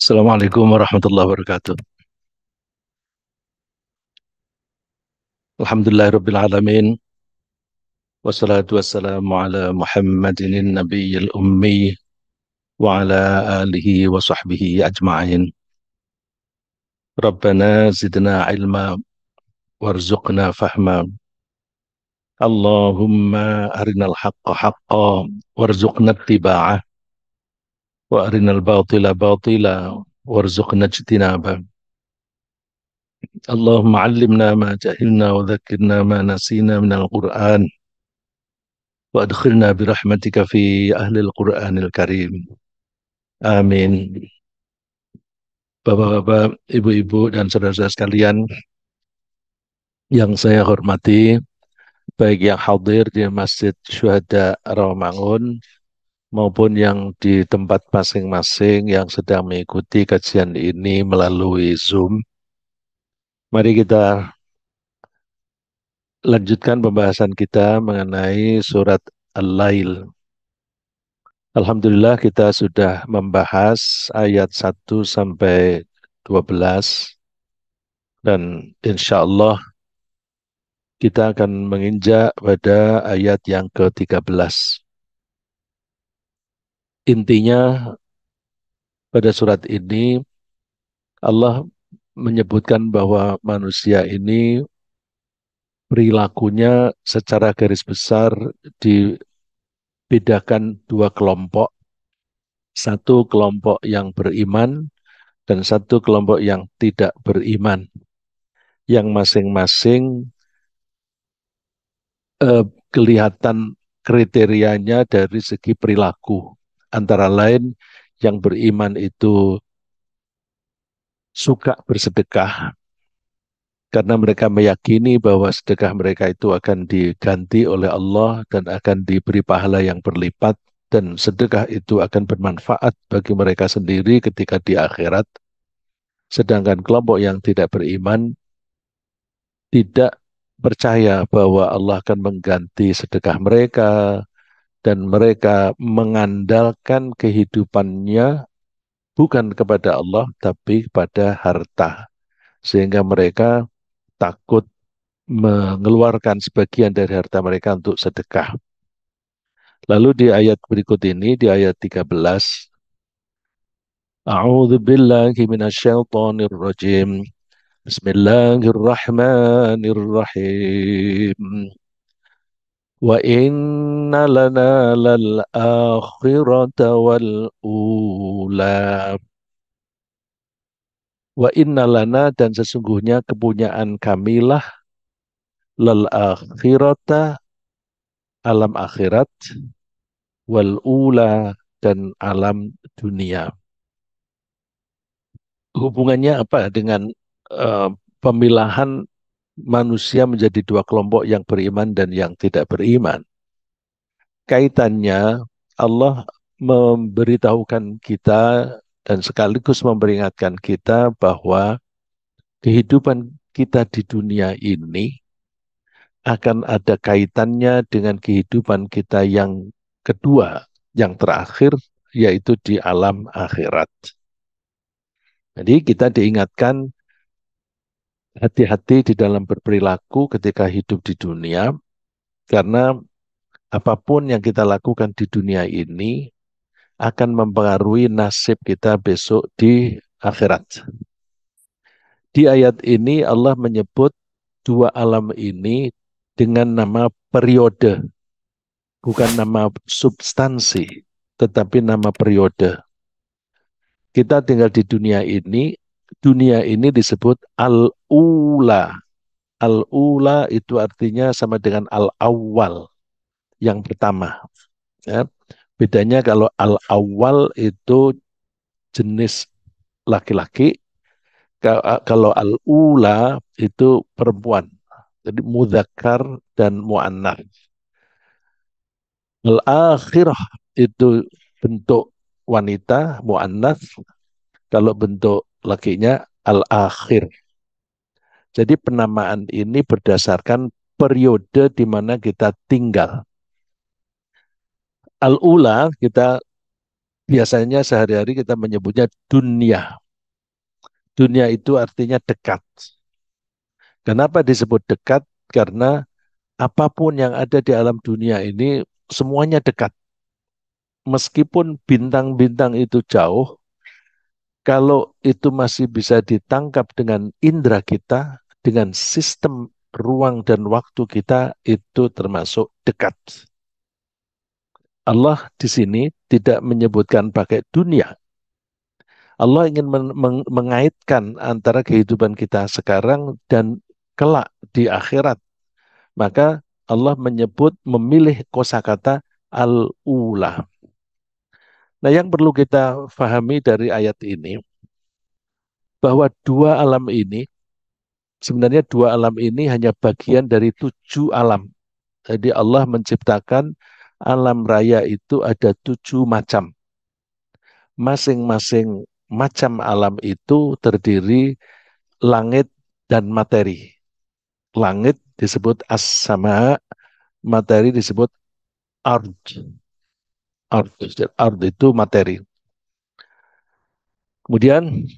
Assalamualaikum warahmatullahi wabarakatuh. Alhamdulillahirabbil alamin wassalatu wassalamu ala Muhammadin nabiyil ummi wa ala alihi wa sahbihi ajma'in. Rabbana zidna ilma warzuqna fahma. Allahumma arinal haqqa haqqan warzuqna ittiba'ah wa arinal batila batila warzuqna ijtinabah. Allahumma allimna ma jahilna wa dhakkirna ma nasina minal Qur'an wa adkhilna birahmatika fi ahlil Qur'anil Karim. Amin. Bapak-bapak, ibu-ibu, dan saudara-saudara sekalian yang saya hormati, baik yang hadir di Masjid Syuhada Rawamangun maupun yang di tempat masing-masing yang sedang mengikuti kajian ini melalui Zoom. Mari kita lanjutkan pembahasan kita mengenai surat Al-Lail. Alhamdulillah kita sudah membahas ayat 1 sampai 12 dan insya Allah kita akan menginjak pada ayat yang ke-13. Intinya pada surat ini Allah menyebutkan bahwa manusia ini perilakunya secara garis besar dibedakan dua kelompok. Satu kelompok yang beriman dan satu kelompok yang tidak beriman. Yang masing-masing kelihatan kriterianya dari segi perilaku. Antara lain yang beriman itu suka bersedekah karena mereka meyakini bahwa sedekah mereka itu akan diganti oleh Allah dan akan diberi pahala yang berlipat dan sedekah itu akan bermanfaat bagi mereka sendiri ketika di akhirat. Sedangkan kelompok yang tidak beriman tidak percaya bahwa Allah akan mengganti sedekah mereka dan mereka mengandalkan kehidupannya bukan kepada Allah tapi pada harta. Sehingga mereka takut mengeluarkan sebagian dari harta mereka untuk sedekah. Lalu di ayat berikut ini, di ayat 13, A'udzu billahi minasyaitonir rajim. Bismillahirrahmanirrahim. Wa inna lana lal akhirata wal ula. Wa inna lana dan sesungguhnya kepunyaan kamilah lal akhirata alam akhirat wal ula dan alam dunia. Hubungannya apa dengan pemilahan manusia menjadi dua kelompok yang beriman dan yang tidak beriman? Kaitannya Allah memberitahukan kita dan sekaligus memperingatkan kita bahwa kehidupan kita di dunia ini akan ada kaitannya dengan kehidupan kita yang kedua, yang terakhir, yaitu di alam akhirat. Jadi kita diingatkan hati-hati di dalam berperilaku ketika hidup di dunia, karena apapun yang kita lakukan di dunia ini akan mempengaruhi nasib kita besok di akhirat. Di ayat ini Allah menyebut dua alam ini dengan nama periode, bukan nama substansi, tetapi nama periode. Kita tinggal di dunia ini disebut al-ula. Al-ula itu artinya sama dengan al-awwal, yang pertama. Ya. Bedanya kalau al-awwal itu jenis laki-laki, kalau al-ula itu perempuan. Jadi mudzakkar dan mu'annats. Al-akhirah itu bentuk wanita, mu'annats. Kalau bentuk lakinya al-akhir. Jadi penamaan ini berdasarkan periode di mana kita tinggal. Al-ula kita Biasanya sehari-hari kita menyebutnya dunia. Dunia itu artinya dekat. Kenapa disebut dekat? Karena apapun yang ada di alam dunia ini semuanya dekat. Meskipun bintang-bintang itu jauh, kalau itu masih bisa ditangkap dengan indera kita, dengan sistem ruang dan waktu kita, itu termasuk dekat. Allah di sini tidak menyebutkan pakai dunia. Allah ingin mengaitkan antara kehidupan kita sekarang dan kelak di akhirat. Maka Allah menyebut memilih kosakata al-ula. Nah, yang perlu kita fahami dari ayat ini bahwa dua alam ini sebenarnya dua alam ini hanya bagian dari 7 alam. Jadi Allah menciptakan alam raya itu ada 7 macam. Masing-masing macam alam itu terdiri langit dan materi. Langit disebut as-sama, materi disebut ard. Ard, ard itu materi. Kemudian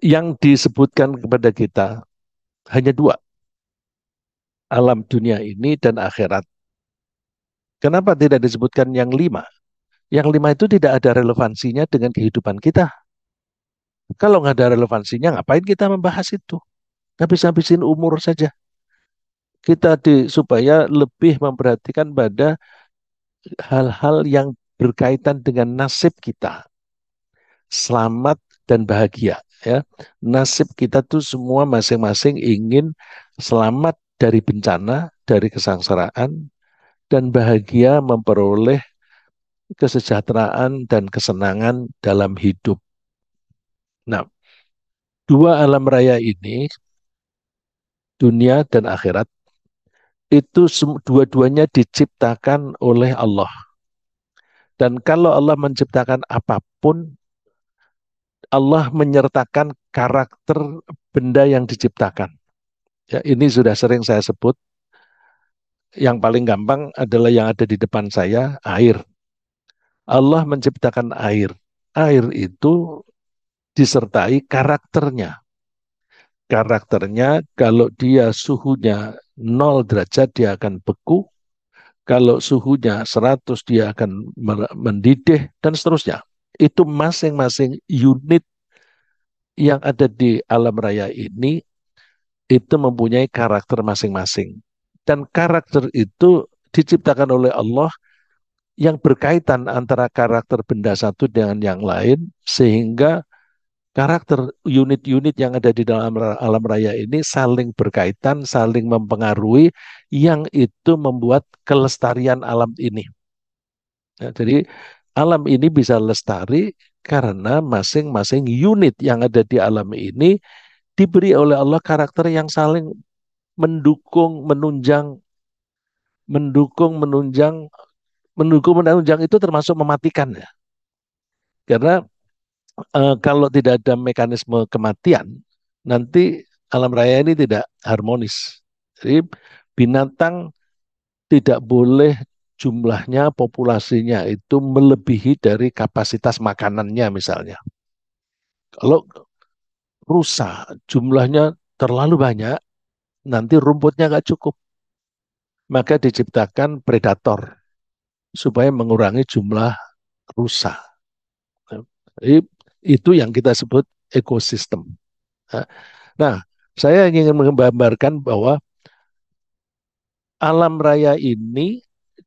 yang disebutkan kepada kita hanya 2, alam dunia ini dan akhirat. Kenapa tidak disebutkan yang 5? Yang 5 itu tidak ada relevansinya dengan kehidupan kita. Kalau nggak ada relevansinya, ngapain kita membahas itu? Habis-habisin umur saja. Kita supaya lebih memperhatikan pada hal-hal yang berkaitan dengan nasib kita, selamat dan bahagia. Ya, nasib kita tuh semua masing-masing ingin selamat dari bencana, dari kesengsaraan, dan bahagia memperoleh kesejahteraan dan kesenangan dalam hidup. Nah, dua alam raya ini, dunia dan akhirat, itu dua-duanya diciptakan oleh Allah. Dan kalau Allah menciptakan apapun, Allah menyertakan karakter benda yang diciptakan. Ya, ini sudah sering saya sebut. Yang paling gampang adalah yang ada di depan saya, air. Allah menciptakan air. Air itu disertai karakternya. Karakternya kalau dia suhunya 0 derajat dia akan beku, kalau suhunya 100 dia akan mendidih dan seterusnya. Itu masing-masing unit yang ada di alam raya ini itu mempunyai karakter masing-masing. Dan karakter itu diciptakan oleh Allah yang berkaitan antara karakter benda satu dengan yang lain sehingga karakter unit-unit yang ada di dalam alam raya ini saling berkaitan, saling mempengaruhi, yang itu membuat kelestarian alam ini. Ya, jadi alam ini bisa lestari karena masing-masing unit yang ada di alam ini diberi oleh Allah karakter yang saling mendukung, menunjang, mendukung, menunjang, mendukung, menunjang itu termasuk mematikan ya. Karena kalau tidak ada mekanisme kematian, nanti alam raya ini tidak harmonis. Jadi binatang tidak boleh jumlahnya, populasinya itu melebihi dari kapasitas makanannya misalnya. Kalau rusa jumlahnya terlalu banyak, nanti rumputnya nggak cukup. Maka diciptakan predator supaya mengurangi jumlah rusa. Jadi, itu yang kita sebut ekosistem. Nah, saya ingin menggambarkan bahwa alam raya ini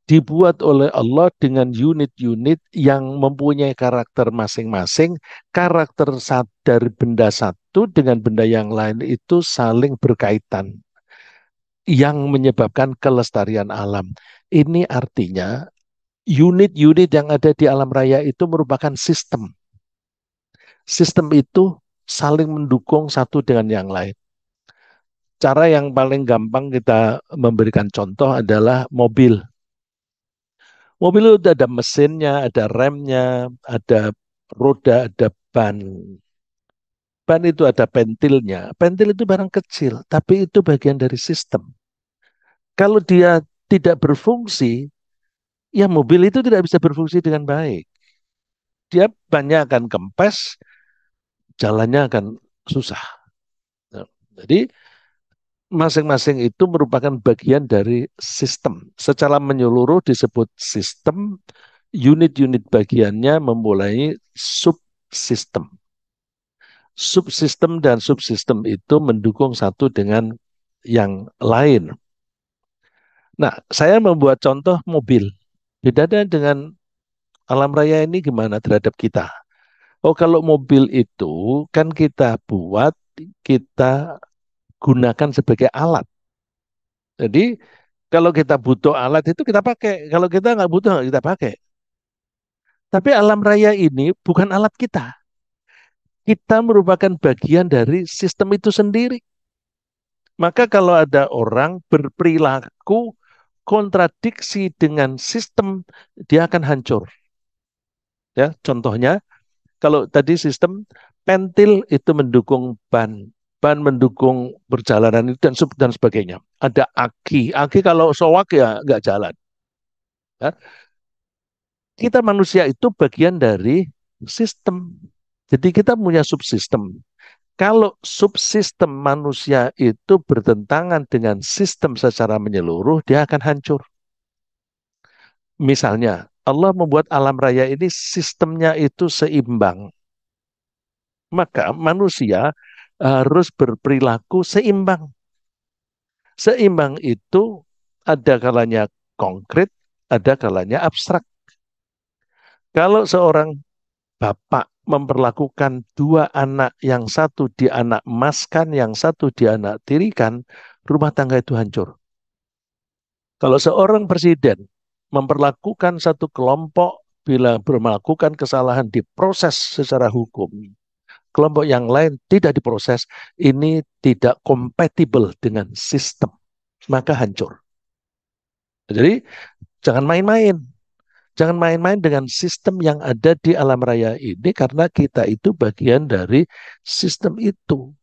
dibuat oleh Allah dengan unit-unit yang mempunyai karakter masing-masing. Karakter dari benda satu dengan benda yang lain itu saling berkaitan, yang menyebabkan kelestarian alam. Ini artinya unit-unit yang ada di alam raya itu merupakan sistem. Sistem itu saling mendukung satu dengan yang lain. Cara yang paling gampang kita memberikan contoh adalah mobil. Mobil itu ada mesinnya, ada remnya, ada roda, ada ban. Ban itu ada pentilnya. Pentil itu barang kecil, tapi itu bagian dari sistem. Kalau dia tidak berfungsi, ya mobil itu tidak bisa berfungsi dengan baik. dia banyak akan kempes, jalannya akan susah. Nah, jadi masing-masing itu merupakan bagian dari sistem. Secara menyeluruh disebut sistem, unit-unit bagiannya memulai subsistem. Subsistem dan subsistem itu mendukung satu dengan yang lain. Nah, saya membuat contoh mobil. Bedanya dengan alam raya ini gimana terhadap kita? Oh, kalau mobil itu kan kita buat, kita gunakan sebagai alat. Jadi kalau kita butuh alat itu kita pakai. Kalau kita nggak butuh nggak kita pakai. Tapi alam raya ini bukan alat kita. Kita merupakan bagian dari sistem itu sendiri. Maka kalau ada orang berperilaku kontradiksi dengan sistem, dia akan hancur. Ya, contohnya kalau tadi sistem pentil itu mendukung ban, ban mendukung perjalanan itu dan sebagainya. Ada aki kalau soak ya nggak jalan. Ya. Kita manusia itu bagian dari sistem. Jadi kita punya subsistem. Kalau subsistem manusia itu bertentangan dengan sistem secara menyeluruh, dia akan hancur. Misalnya, Allah membuat alam raya ini sistemnya itu seimbang. Maka manusia harus berperilaku seimbang. Seimbang itu ada kalanya konkret, ada kalanya abstrak. Kalau seorang bapak memperlakukan dua anak, yang satu dianak emaskan, yang satu dianak tirikan, rumah tangga itu hancur. Kalau seorang presiden memperlakukan satu kelompok bila melakukan kesalahan diproses secara hukum, kelompok yang lain tidak diproses, ini tidak kompatibel dengan sistem, maka hancur. Jadi jangan main-main. Jangan main-main dengan sistem yang ada di alam raya ini karena kita itu bagian dari sistem itu.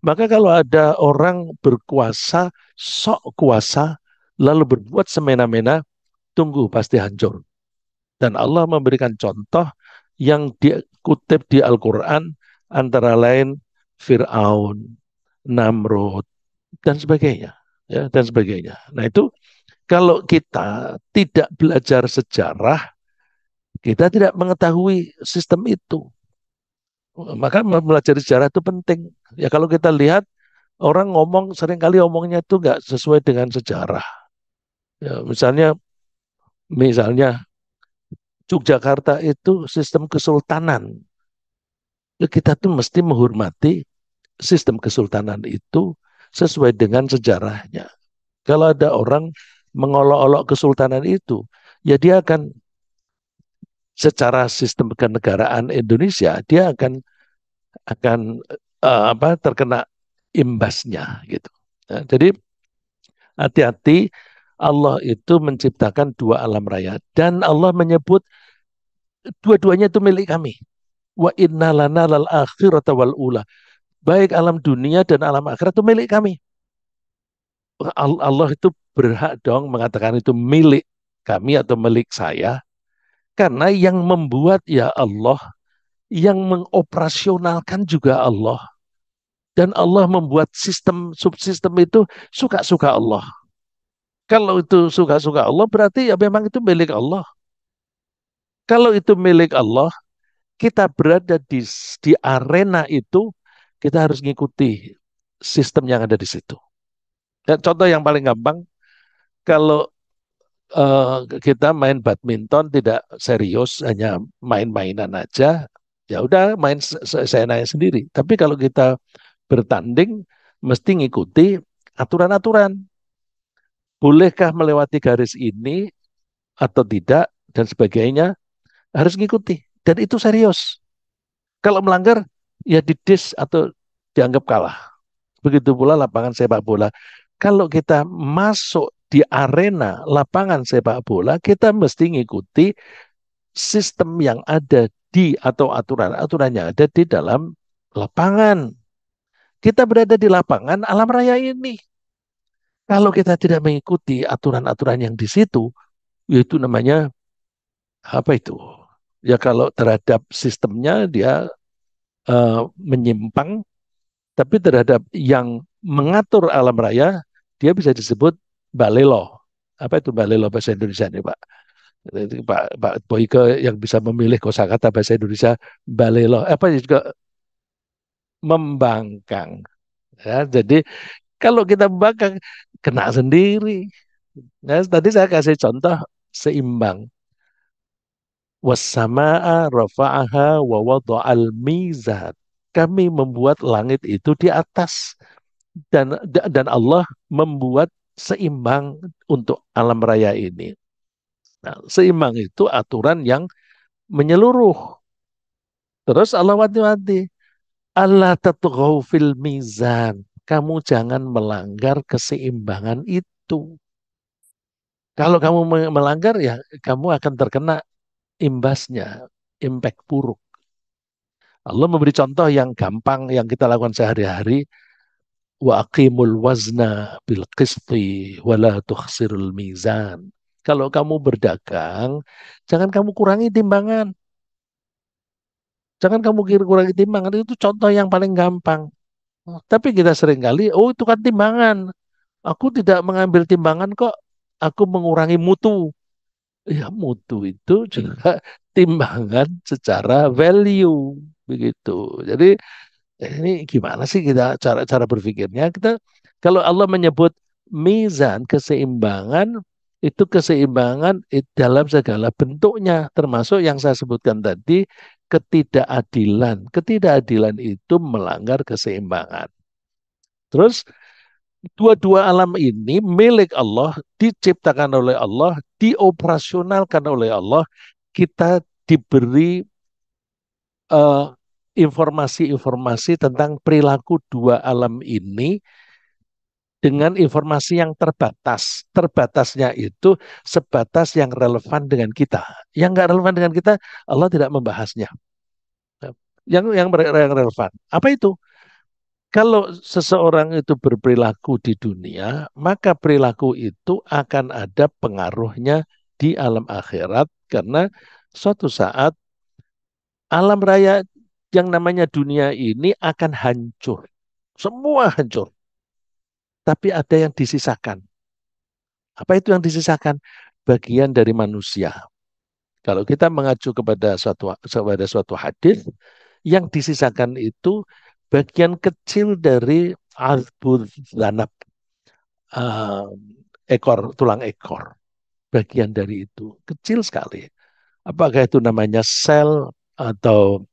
Maka kalau ada orang berkuasa, sok kuasa, lalu berbuat semena-mena, tunggu pasti hancur. Dan Allah memberikan contoh yang dikutip di Al-Quran antara lain Fir'aun, Namrud, dan sebagainya. Ya, dan sebagainya. Nah itu kalau kita tidak belajar sejarah, kita tidak mengetahui sistem itu. Maka belajar sejarah itu penting. Ya kalau kita lihat orang ngomong seringkali omongnya itu nggak sesuai dengan sejarah. Ya, misalnya Yogyakarta itu sistem kesultanan. Ya, kita tuh mesti menghormati sistem kesultanan itu sesuai dengan sejarahnya. Kalau ada orang mengolok-olok kesultanan itu, ya dia akan secara sistem kenegaraan Indonesia dia akan terkena imbasnya gitu. Nah, jadi hati-hati, Allah itu menciptakan dua alam raya dan Allah menyebut dua-duanya itu milik kami. Wa inna lana lal akhirata wal ula. Baik alam dunia dan alam akhirat itu milik kami. Allah itu berhak dong mengatakan itu milik kami atau milik saya karena yang membuat ya Allah, yang mengoperasionalkan juga Allah. Dan Allah membuat sistem subsistem itu suka-suka Allah. Kalau itu suka-suka Allah berarti ya memang itu milik Allah. Kalau itu milik Allah, kita berada di arena itu, kita harus ngikuti sistem yang ada di situ. Dan contoh yang paling gampang, kalau kita main badminton tidak serius, hanya main-mainan aja, ya udah main seenaknya sendiri. Tapi kalau kita bertanding, mesti ngikuti aturan-aturan. Bolehkah melewati garis ini atau tidak dan sebagainya, harus ngikuti dan itu serius. Kalau melanggar ya didis atau dianggap kalah. Begitu pula lapangan sepak bola. Kalau kita masuk di arena lapangan sepak bola, kita mesti ngikuti sistem yang ada di atau aturan-aturan yang ada di dalam lapangan. Kita berada di lapangan alam raya ini. Kalau kita tidak mengikuti aturan-aturan yang di situ, yaitu namanya apa itu? Ya kalau terhadap sistemnya dia menyimpang, tapi terhadap yang mengatur alam raya dia bisa disebut balelo. Apa itu balelo bahasa Indonesia nih Pak? Itu Pak Boyke yang bisa memilih kosakata bahasa Indonesia balelo. Apa juga membangkang. Ya, jadi kalau kita membangkang kena sendiri. Nah, tadi saya kasih contoh seimbang. Wassama'a rafa'aha wa wada'al mizan. Kami membuat langit itu di atas dan Allah membuat seimbang untuk alam raya ini. Nah, seimbang itu aturan yang menyeluruh. Terus Allah wanti-wanti, Allah tatghaw fil mizan. Kamu jangan melanggar keseimbangan itu. Kalau kamu melanggar ya kamu akan terkena imbasnya, impact buruk. Allah memberi contoh yang gampang yang kita lakukan sehari-hari, wa aqimul wazna bil qisti wa la tukhsirul mizan. Kalau kamu berdagang, jangan kamu kurangi timbangan. Jangan kamu kurangi timbangan. Itu contoh yang paling gampang. Tapi kita seringkali, oh itu kan timbangan. Aku tidak mengambil timbangan kok. Aku mengurangi mutu. Ya mutu itu juga timbangan secara value. Begitu. Jadi ini gimana sih kita cara berpikirnya? Kita kalau Allah menyebut mizan keseimbangan itu keseimbangan dalam segala bentuknya, termasuk yang saya sebutkan tadi ketidakadilan. Ketidakadilan itu melanggar keseimbangan. Terus dua-dua alam ini milik Allah, diciptakan oleh Allah, dioperasionalkan oleh Allah. Kita diberi eh, informasi-informasi tentang perilaku dua alam ini dengan informasi yang terbatas. Terbatasnya itu sebatas yang relevan dengan kita. Yang nggak relevan dengan kita, Allah tidak membahasnya. Yang relevan. Apa itu? Kalau seseorang itu berperilaku di dunia, maka perilaku itu akan ada pengaruhnya di alam akhirat karena suatu saat alam raya yang namanya dunia ini akan hancur. Semua hancur. Tapi ada yang disisakan. Apa itu yang disisakan? Bagian dari manusia. Kalau kita mengacu kepada suatu hadis, yang disisakan itu bagian kecil dari azbul zanab, uh, tulang ekor. Bagian dari itu kecil sekali. Apakah itu namanya sel atau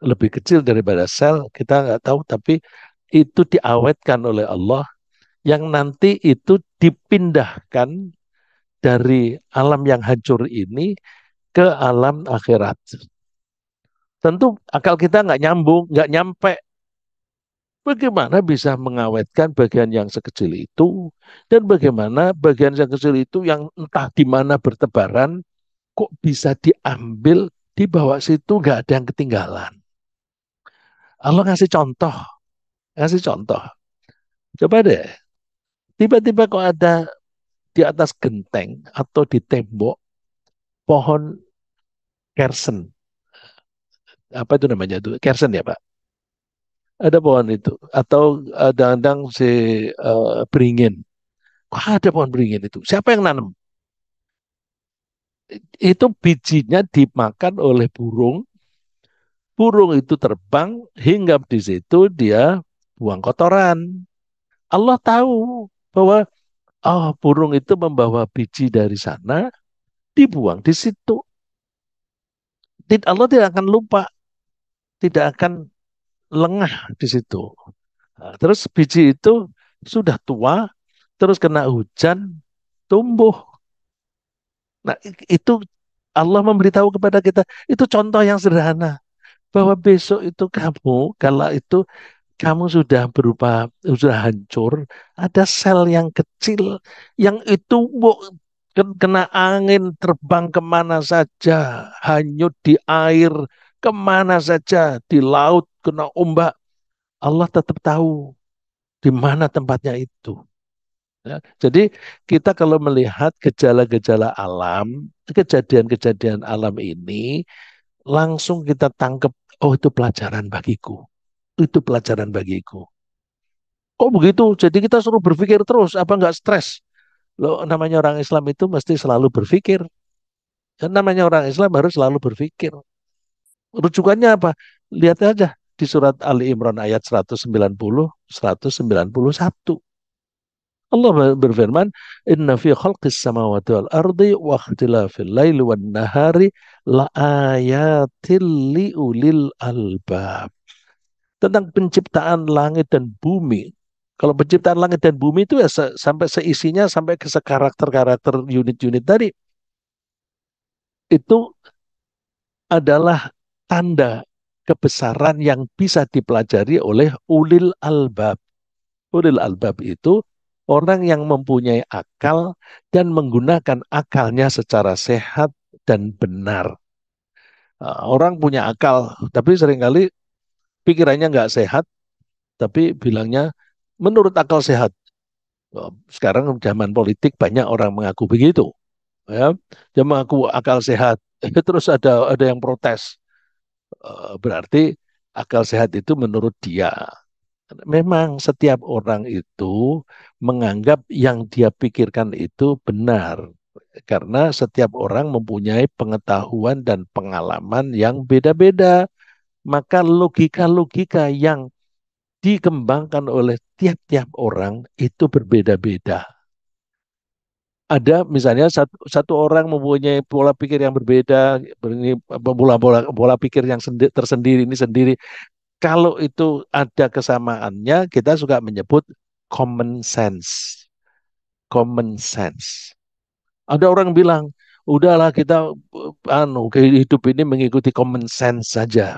lebih kecil daripada sel? Kita nggak tahu, tapi itu diawetkan oleh Allah yang nanti itu dipindahkan dari alam yang hancur ini ke alam akhirat. Tentu akal kita nggak nyambung, nggak nyampe. Bagaimana bisa mengawetkan bagian yang sekecil itu dan bagaimana bagian yang kecil itu yang entah di mana bertebaran kok bisa diambil di bawah situ nggak ada yang ketinggalan. Allah ngasih contoh. Coba deh, tiba-tiba kok ada di atas genteng atau di tembok pohon kersen. Apa itu namanya itu? Kersen ya, Pak? Ada pohon itu. Atau kadang-kadang si beringin. Kok ada pohon beringin itu? Siapa yang nanam? Itu bijinya dimakan oleh burung. Burung itu terbang hinggap di situ dia buang kotoran. Allah tahu bahwa oh burung itu membawa biji dari sana dibuang di situ. Allah tidak akan lupa, tidak akan lengah di situ. Nah, terus biji itu sudah tua, terus kena hujan, tumbuh. Nah, itu Allah memberitahu kepada kita, itu contoh yang sederhana. Bahwa besok itu kamu, kalau itu kamu sudah sudah hancur, ada sel yang kecil, yang itu kena angin, terbang kemana saja, hanyut di air, kemana saja, di laut, kena ombak, Allah tetap tahu di mana tempatnya itu. Ya, jadi kita kalau melihat gejala-gejala alam, kejadian-kejadian alam ini, langsung kita tangkap, oh itu pelajaran bagiku, itu pelajaran bagiku. Kok begitu? Jadi kita suruh berpikir terus, apa nggak stres? Loh, namanya orang Islam itu mesti selalu berpikir. Dan namanya orang Islam harus selalu berpikir. Rujukannya apa? Lihat aja di surat Ali Imran ayat 190, 191. Allah berfirman, "Inna fi khalqis samawati wal ardi wa ikhtilafil laili wan nahari la ayatil li ulil albab." Tentang penciptaan langit dan bumi. Kalau penciptaan langit dan bumi itu ya sampai seisinya, sampai ke sekarakter-karakter unit-unit tadi, itu adalah tanda kebesaran yang bisa dipelajari oleh ulil albab. Ulil albab itu orang yang mempunyai akal dan menggunakan akalnya secara sehat dan benar. Orang punya akal, tapi seringkali pikirannya nggak sehat, tapi bilangnya menurut akal sehat. Sekarang zaman politik banyak orang mengaku begitu. Ya, dia mengaku akal sehat. Terus ada yang protes. Berarti akal sehat itu menurut dia. Memang setiap orang itu menganggap yang dia pikirkan itu benar. Karena setiap orang mempunyai pengetahuan dan pengalaman yang beda-beda. Maka logika-logika yang dikembangkan oleh tiap-tiap orang itu berbeda-beda. Ada misalnya satu orang mempunyai pola pikir yang berbeda, ini pola pikir yang tersendiri ini sendiri. Kalau itu ada kesamaannya, kita suka menyebut common sense. Common sense. Ada orang bilang, udahlah kita hidup ini mengikuti common sense saja.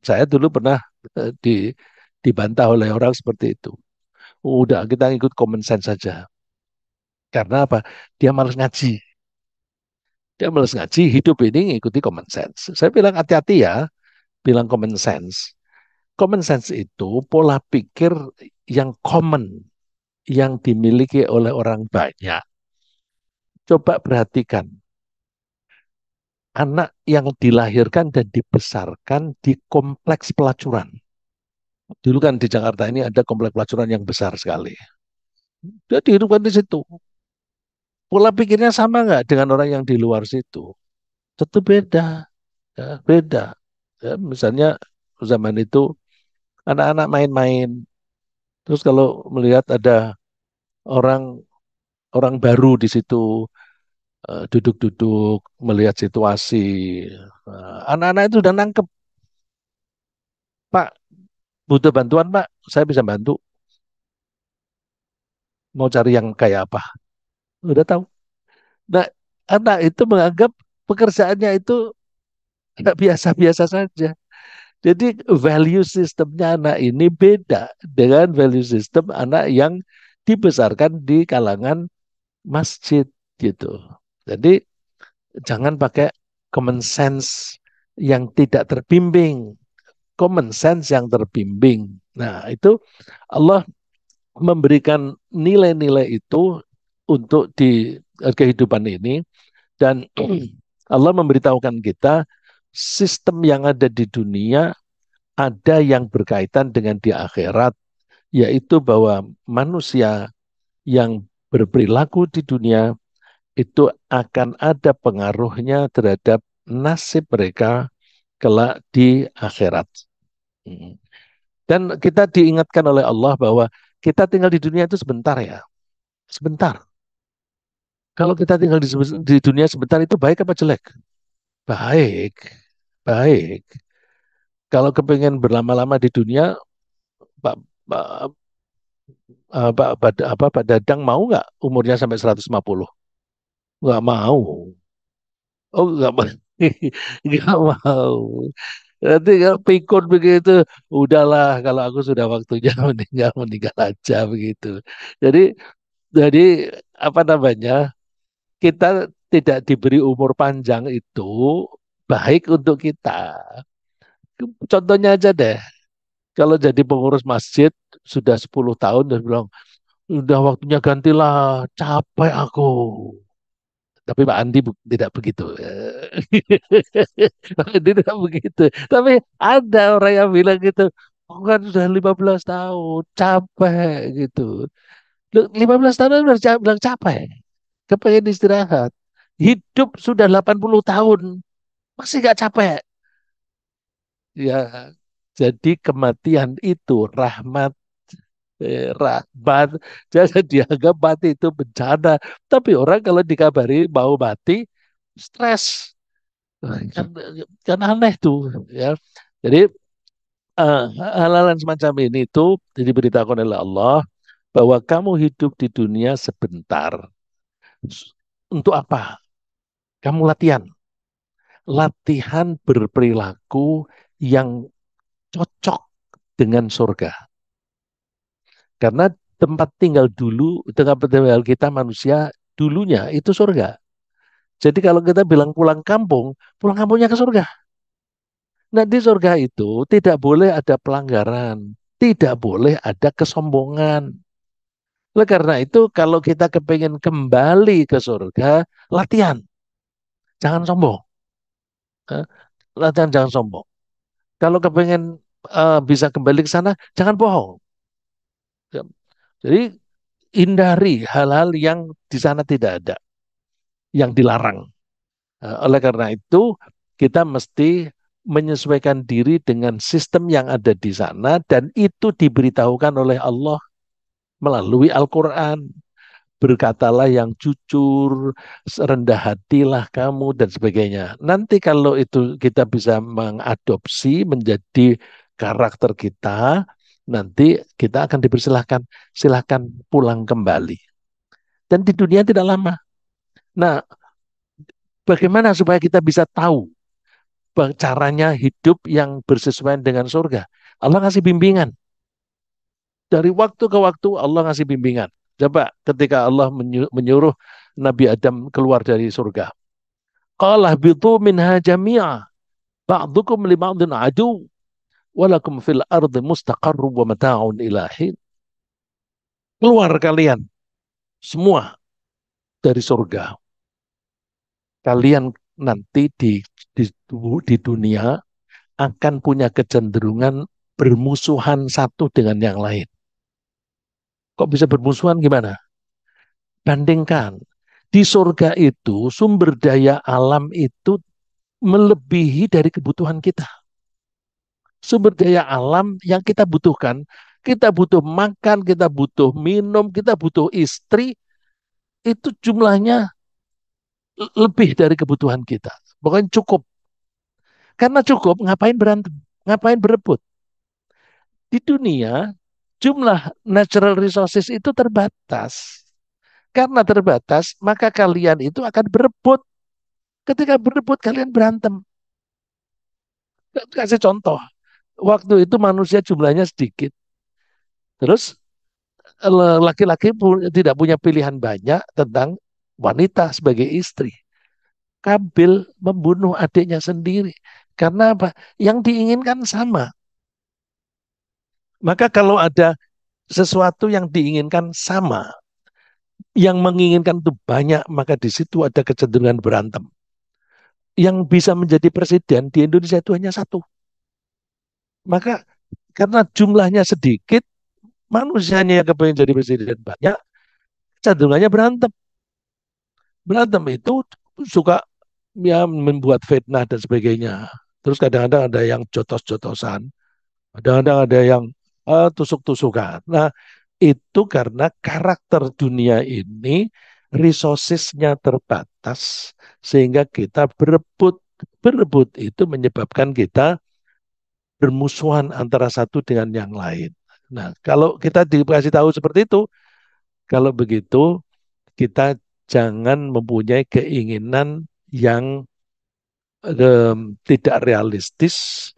Saya dulu pernah dibantah oleh orang seperti itu. Udah kita ikut common sense saja. Karena apa? Dia malas ngaji. Dia malas ngaji, hidup ini ngikuti common sense. Saya bilang hati-hati ya, bilang common sense. Common sense itu pola pikir yang common, yang dimiliki oleh orang banyak. Coba perhatikan, anak yang dilahirkan dan dibesarkan di kompleks pelacuran. Dulu kan di Jakarta ini ada kompleks pelacuran yang besar sekali. Dia dihidupkan di situ. Pola pikirnya sama nggak dengan orang yang di luar situ? Tentu beda, ya, beda. Ya, misalnya zaman itu anak-anak main-main, terus kalau melihat ada orang orang baru di situ duduk-duduk melihat situasi, anak-anak itu udah nangkep, Pak, butuh bantuan Pak, saya bisa bantu. Mau cari yang kayak apa? Udah tahu. Nah, anak itu menganggap pekerjaannya itu nggak biasa-biasa saja. Jadi value sistemnya anak ini beda dengan value system anak yang dibesarkan di kalangan masjid gitu. Jadi jangan pakai common sense yang tidak terbimbing, common sense yang terbimbing. Nah, itu Allah memberikan nilai-nilai itu untuk di kehidupan ini dan Allah memberitahukan kita sistem yang ada di dunia ada yang berkaitan dengan di akhirat, yaitu bahwa manusia yang berperilaku di dunia itu akan ada pengaruhnya terhadap nasib mereka kelak di akhirat. Mm. Dan kita diingatkan oleh Allah bahwa kita tinggal di dunia itu sebentar ya, sebentar. Kalau kita tinggal di dunia sebentar itu baik apa jelek? Baik, baik. Kalau kepengen berlama-lama di dunia, Pak, Pak, Pak Dadang mau nggak umurnya sampai 150? Nggak mau. Oh, nggak mau. Nggak mau. Nanti kalau pikun begitu, udahlah kalau aku sudah waktunya meninggal, meninggal aja begitu. Jadi, jadi apa namanya? Kita tidak diberi umur panjang itu baik untuk kita. Contohnya aja deh, kalau jadi pengurus masjid sudah 10 tahun dan bilang, udah waktunya gantilah, capek aku. Tapi Pak Andi tidak begitu. Pak Andi tidak begitu. Tapi ada orang yang bilang gitu, aku kan sudah 15 tahun, capek gitu. Loh, 15 tahun udah bilang capek, kepengen istirahat. Hidup sudah 80 tahun, masih gak capek. Ya, jadi kematian itu rahmat, rahmat. Jangan dianggap mati itu bencana. Tapi orang kalau dikabari mau mati, stres. Kan, kan aneh tuh, ya. Jadi hal-hal yang semacam ini itu diberitakan oleh Allah bahwa kamu hidup di dunia sebentar. Untuk apa? Kamu latihan. Latihan berperilaku yang cocok dengan surga. Karena tempat tinggal dulu, tempat tinggal kita manusia dulunya itu surga. Jadi kalau kita bilang pulang kampungnya ke surga. Nah, di surga itu tidak boleh ada pelanggaran, tidak boleh ada kesombongan. Oleh karena itu, kalau kita kepengen kembali ke surga, latihan, jangan sombong. Eh, Latihan jangan sombong. Kalau kepengen bisa kembali ke sana, jangan bohong. Ya. Jadi hindari hal-hal yang di sana tidak ada, yang dilarang. Oleh karena itu, kita mesti menyesuaikan diri dengan sistem yang ada di sana dan itu diberitahukan oleh Allah melalui Al-Quran. Berkatalah yang jujur, rendah hatilah kamu dan sebagainya. Nanti kalau itu kita bisa mengadopsi menjadi karakter kita, nanti kita akan dipersilahkan, silahkan pulang kembali. Dan di dunia tidak lama. Nah, bagaimana supaya kita bisa tahu caranya hidup yang bersesuaian dengan surga? Allah ngasih bimbingan. Dari waktu ke waktu Allah ngasih bimbingan. Coba ketika Allah menyuruh Nabi Adam keluar dari surga. Qala bitu minha jami'a. Ba'dukum li ba'din adu. Walakum fil ardi mustaqarru wa mata'un ilahin. Keluar kalian semua dari surga. Kalian nanti di, di dunia akan punya kecenderungan bermusuhan satu dengan yang lain. Kok bisa bermusuhan gimana? Bandingkan. Di surga itu sumber daya alam itu melebihi dari kebutuhan kita. Sumber daya alam yang kita butuhkan, kita butuh makan, kita butuh minum, kita butuh istri, itu jumlahnya lebih dari kebutuhan kita. Bukan cukup. Karena cukup, ngapain berantem? Ngapain berebut? Di dunia, jumlah natural resources itu terbatas. Karena terbatas, maka kalian itu akan berebut. Ketika berebut, kalian berantem. Kasih contoh, waktu itu manusia jumlahnya sedikit. Terus laki-laki tidak punya pilihan banyak tentang wanita sebagai istri. Kabil membunuh adiknya sendiri. Karena apa? Yang diinginkan sama. Maka kalau ada sesuatu yang diinginkan sama, yang menginginkan itu banyak, maka di situ ada kecenderungan berantem. Yang bisa menjadi presiden di Indonesia itu hanya satu. Maka karena jumlahnya sedikit, manusianya yang kepengen jadi presiden banyak, cenderungannya berantem. Berantem itu suka ya membuat fitnah dan sebagainya. Terus kadang-kadang ada yang jotos-jotosan, kadang-kadang ada yang tusuk-tusukan. Nah, itu karena karakter dunia ini resourcesnya terbatas sehingga kita berebut. Berebut itu menyebabkan kita bermusuhan antara satu dengan yang lain. Nah, kalau kita dikasih tahu seperti itu, kalau begitu kita jangan mempunyai keinginan yang tidak realistis,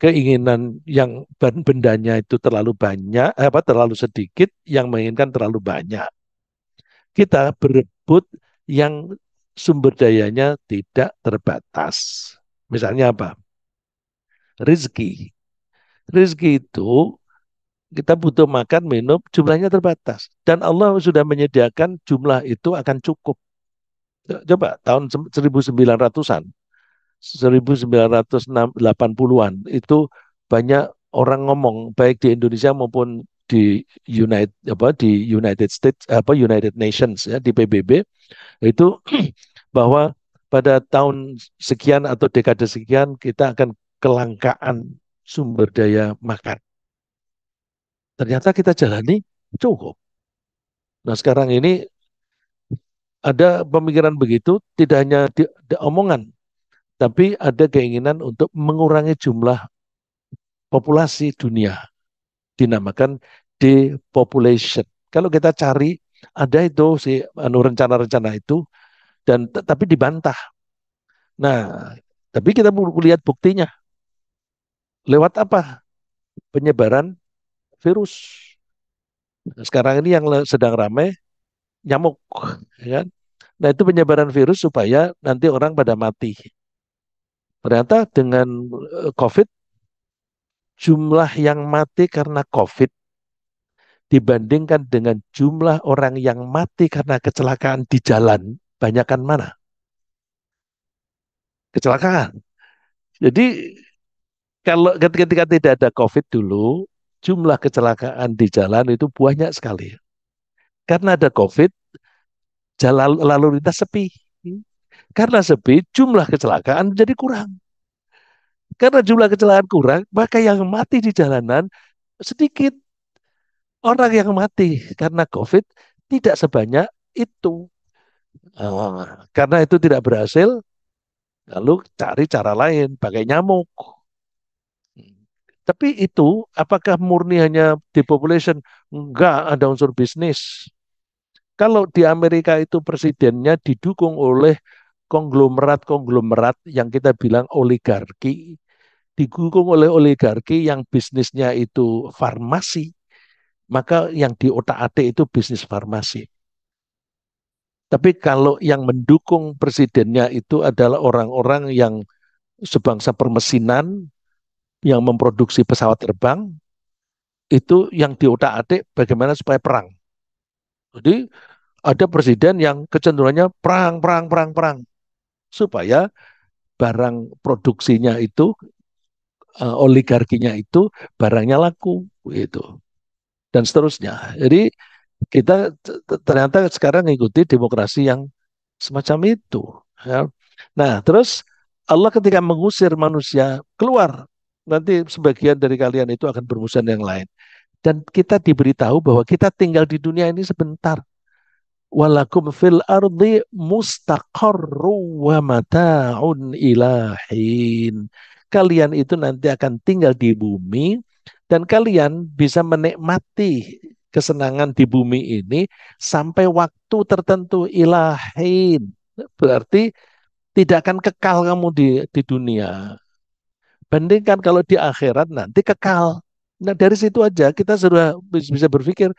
keinginan yang bendanya itu terlalu banyak, terlalu sedikit, yang menginginkan terlalu banyak. Kita berebut yang sumber dayanya tidak terbatas. Misalnya apa? Rizki. Rizki itu kita butuh makan, minum, jumlahnya terbatas. Dan Allah sudah menyediakan jumlah itu akan cukup. Coba tahun 1900-an, 1980-an itu banyak orang ngomong baik di Indonesia maupun di United States United Nations ya di PBB itu bahwa pada tahun sekian atau dekade sekian kita akan kelangkaan sumber daya makan. Ternyata kita jalani cukup. Nah sekarang ini ada pemikiran begitu tidak hanya di omongan, tapi ada keinginan untuk mengurangi jumlah populasi dunia, dinamakan depopulation. Kalau kita cari ada itu si rencana-rencana itu dan tapi dibantah. Nah, tapi kita perlu lihat buktinya. Lewat apa? Penyebaran virus. Nah, sekarang ini yang sedang ramai nyamuk, ya kan? Nah, itu penyebaran virus supaya nanti orang pada mati. Ternyata dengan COVID, jumlah yang mati karena COVID dibandingkan dengan jumlah orang yang mati karena kecelakaan di jalan, banyakkan mana? Kecelakaan. Jadi kalau ketika tidak ada COVID dulu, jumlah kecelakaan di jalan itu banyak sekali. Karena ada COVID, jalan lalu lintas sepi. Karena sepi, jumlah kecelakaan jadi kurang. Karena jumlah kecelakaan kurang, maka yang mati di jalanan sedikit. Orang yang mati karena COVID tidak sebanyak itu. Karena itu tidak berhasil, lalu cari cara lain, pakai nyamuk. Tapi itu apakah murni hanya depopulation? Enggak, ada unsur bisnis. Kalau di Amerika itu presidennya didukung oleh konglomerat-konglomerat yang kita bilang oligarki, didukung oleh oligarki yang bisnisnya itu farmasi, maka yang di otak-atik itu bisnis farmasi. Tapi kalau yang mendukung presidennya itu adalah orang-orang yang sebangsa permesinan, yang memproduksi pesawat terbang, itu yang di otak-atik bagaimana supaya perang. Jadi ada presiden yang kecenderungannya perang, perang, perang, perang, supaya barang produksinya itu, oligarkinya itu barangnya laku, gitu. Dan seterusnya. Jadi kita ternyata sekarang mengikuti demokrasi yang semacam itu. Ya. Nah, terus Allah ketika mengusir manusia keluar, nanti sebagian dari kalian itu akan bermusuhan yang lain. Dan kita diberitahu bahwa kita tinggal di dunia ini sebentar. Walakum fil ardi mustaqarru wa mata'un ilahin. Kalian itu nanti akan tinggal di bumi dan kalian bisa menikmati kesenangan di bumi ini sampai waktu tertentu ilahin. Berarti tidak akan kekal kamu di dunia. Bandingkan kalau di akhirat nanti kekal. Nah dari situ aja kita sudah bisa berpikir,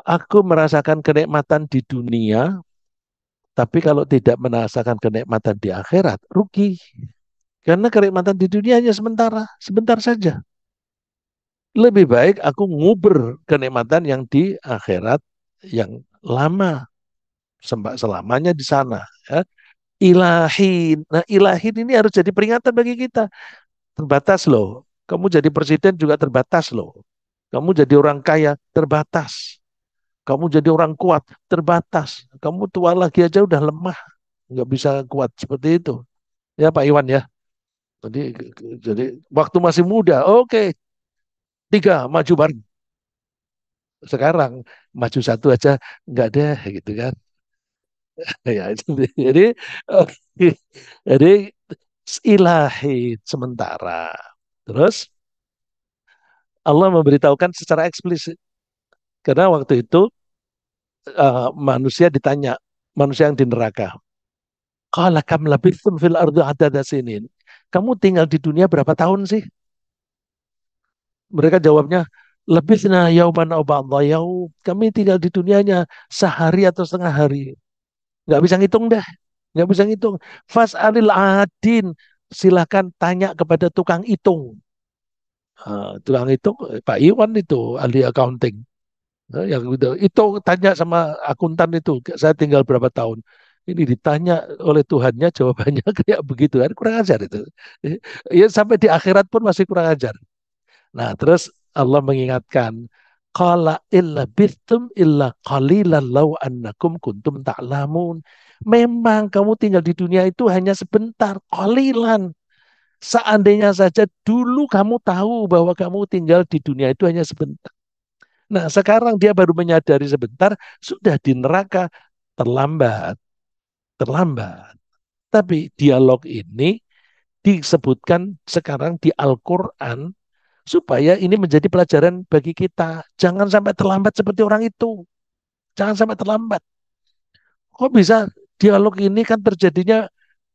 aku merasakan kenikmatan di dunia, tapi kalau tidak merasakan kenikmatan di akhirat, rugi. Karena kenikmatan di dunia hanya sementara, sebentar saja. Lebih baik aku nguber kenikmatan yang di akhirat yang lama, selamanya di sana. Ya. Ilahin. Nah, ilahin ini harus jadi peringatan bagi kita. Terbatas loh. Kamu jadi presiden juga terbatas loh. Kamu jadi orang kaya terbatas. Kamu jadi orang kuat terbatas. Kamu tua lagi aja udah lemah, nggak bisa kuat seperti itu. Ya Pak Iwan ya. Jadi jadi waktu masih muda, oke, tiga maju bareng. Sekarang maju satu aja nggak deh gitu kan. Ya itu jadi eh, jadi ilahi sementara. Terus Allah memberitahukan secara eksplisit karena waktu itu manusia ditanya, manusia yang di neraka, qala kam labithum fil ardi adada sinin. Kamu tinggal di dunia berapa tahun sih? Mereka jawabnya, labithna yauman aw ba'dha yaum. Kami tinggal di dunianya sehari atau setengah hari. Nggak bisa ngitung deh. Nggak bisa ngitung. Fas'alil adin. Silakan tanya kepada tukang hitung. Tukang hitung, Pak Iwan itu ahli accounting. Yang itu tanya sama akuntan itu, saya tinggal berapa tahun. Ini ditanya oleh Tuhannya jawabannya kayak begitu kan kurang ajar itu. Ya sampai di akhirat pun masih kurang ajar. Nah, terus Allah mengingatkan, qala illa bistum illa qalilan law annakum kuntum ta'lamun. Memang kamu tinggal di dunia itu hanya sebentar, qalilan. Seandainya saja dulu kamu tahu bahwa kamu tinggal di dunia itu hanya sebentar. Nah, sekarang dia baru menyadari sebentar, sudah di neraka, terlambat, terlambat. Tapi dialog ini disebutkan sekarang di Al-Quran supaya ini menjadi pelajaran bagi kita. Jangan sampai terlambat seperti orang itu. Jangan sampai terlambat. Kok bisa dialog ini kan terjadinya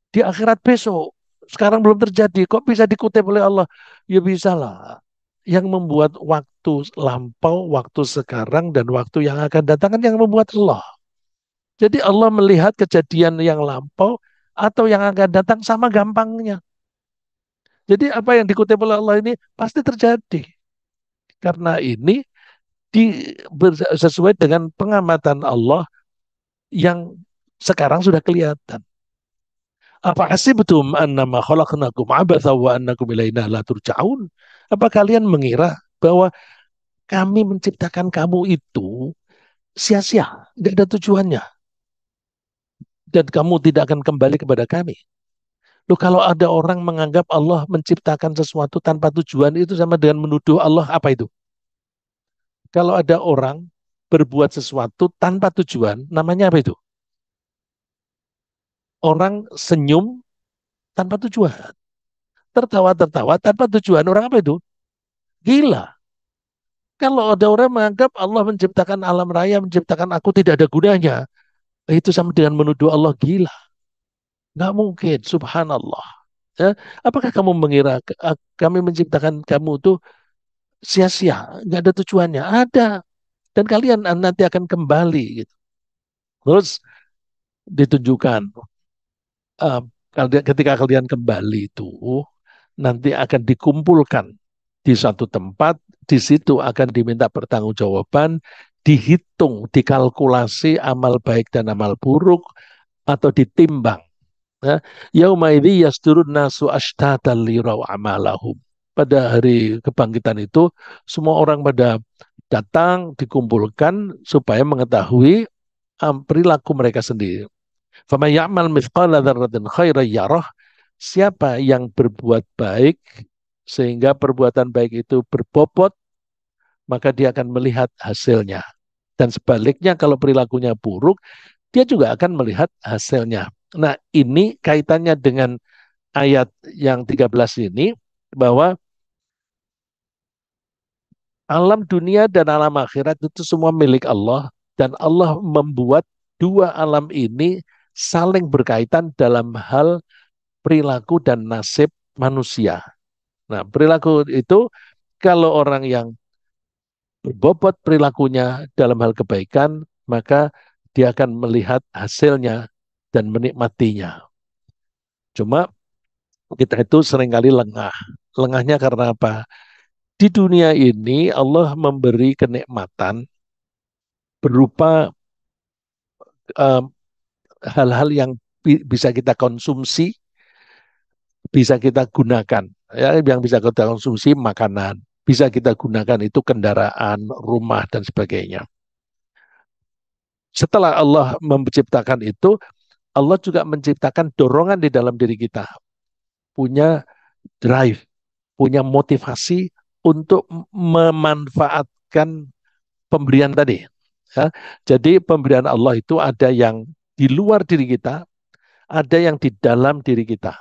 di akhirat besok. Sekarang belum terjadi. Kok bisa dikutip oleh Allah? Ya bisa lah. Yang membuat waktu lampau, waktu sekarang, dan waktu yang akan datang kan yang membuat Allah. Jadi Allah melihat kejadian yang lampau atau yang akan datang sama gampangnya. Jadi apa yang dikutip oleh Allah ini pasti terjadi. Karena ini sesuai dengan pengamatan Allah yang sekarang sudah kelihatan. Apa hasibtum annama khalaqnakum abatha wa annakum ilaina la turja'un? Apa kalian mengira bahwa kami menciptakan kamu itu sia-sia, tidak ada tujuannya, dan kamu tidak akan kembali kepada kami? Loh, kalau ada orang menganggap Allah menciptakan sesuatu tanpa tujuan itu sama dengan menuduh Allah apa itu? Kalau ada orang berbuat sesuatu tanpa tujuan, namanya apa itu? Orang senyum tanpa tujuan. Tertawa-tertawa tanpa tujuan. Orang apa itu? Gila. Kalau ada orang menganggap Allah menciptakan alam raya, menciptakan aku tidak ada gunanya, itu sama dengan menuduh Allah gila. Nggak mungkin, subhanallah. Ya, apakah kamu mengira kami menciptakan kamu itu sia-sia, nggak ada tujuannya? Ada. Dan kalian nanti akan kembali. Gitu. Terus ditunjukkan uh, ketika kalian kembali itu nanti akan dikumpulkan di satu tempat, di situ akan diminta pertanggungjawaban, dihitung, dikalkulasi amal baik dan amal buruk atau ditimbang. Ya, yauma idzi yasdurun nasu ashtatan liraw amalahum. Pada hari kebangkitan itu semua orang pada datang dikumpulkan supaya mengetahui perilaku mereka sendiri. Faman ya'mal mithqala dzarratin khairan yarah. Siapa yang berbuat baik sehingga perbuatan baik itu berbobot, maka dia akan melihat hasilnya. Dan sebaliknya kalau perilakunya buruk, dia juga akan melihat hasilnya. Nah, ini kaitannya dengan ayat yang 13 ini bahwa alam dunia dan alam akhirat itu semua milik Allah dan Allah membuat dua alam ini saling berkaitan dalam hal perilaku dan nasib manusia. Nah, perilaku itu kalau orang yang berbobot perilakunya dalam hal kebaikan, maka dia akan melihat hasilnya dan menikmatinya. Cuma kita itu seringkali lengah. Lengahnya karena apa? Di dunia ini Allah memberi kenikmatan berupa hal hal-hal yang bisa kita konsumsi, bisa kita gunakan. Ya, yang bisa kita konsumsi makanan, bisa kita gunakan itu kendaraan, rumah dan sebagainya. Setelah Allah menciptakan itu, Allah juga menciptakan dorongan di dalam diri kita, punya drive, punya motivasi untuk memanfaatkan pemberian tadi. Ya. Jadi pemberian Allah itu ada yang di luar diri kita, ada yang di dalam diri kita.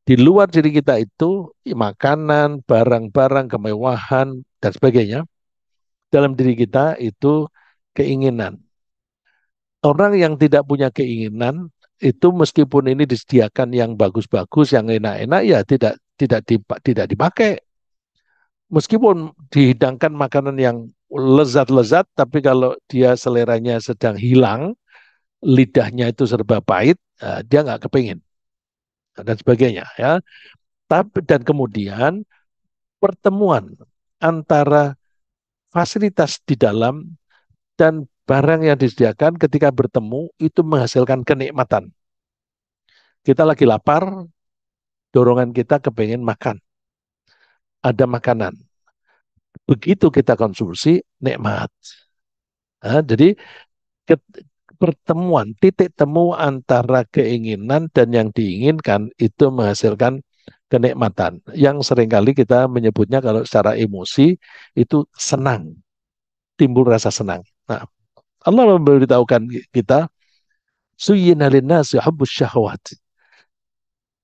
Di luar diri kita itu makanan, barang-barang, kemewahan, dan sebagainya. Dalam diri kita itu keinginan. Orang yang tidak punya keinginan itu meskipun ini disediakan yang bagus-bagus, yang enak-enak, ya tidak dipakai. Meskipun dihidangkan makanan yang lezat-lezat, tapi kalau dia seleranya sedang hilang, lidahnya itu serba pahit, dia nggak kepingin dan sebagainya. Ya. Tapi dan kemudian pertemuan antara fasilitas di dalam dan Barang yang disediakan ketika bertemu itu menghasilkan kenikmatan. Kita lagi lapar, dorongan kita kepengen makan. Ada makanan. Begitu kita konsumsi, nikmat. Nah, jadi pertemuan, titik temu antara keinginan dan yang diinginkan itu menghasilkan kenikmatan. Yang seringkali kita menyebutnya kalau secara emosi itu senang, timbul rasa senang. Nah, Allah memberitahukan kita, Suyyina linnasi hubbus syahwat.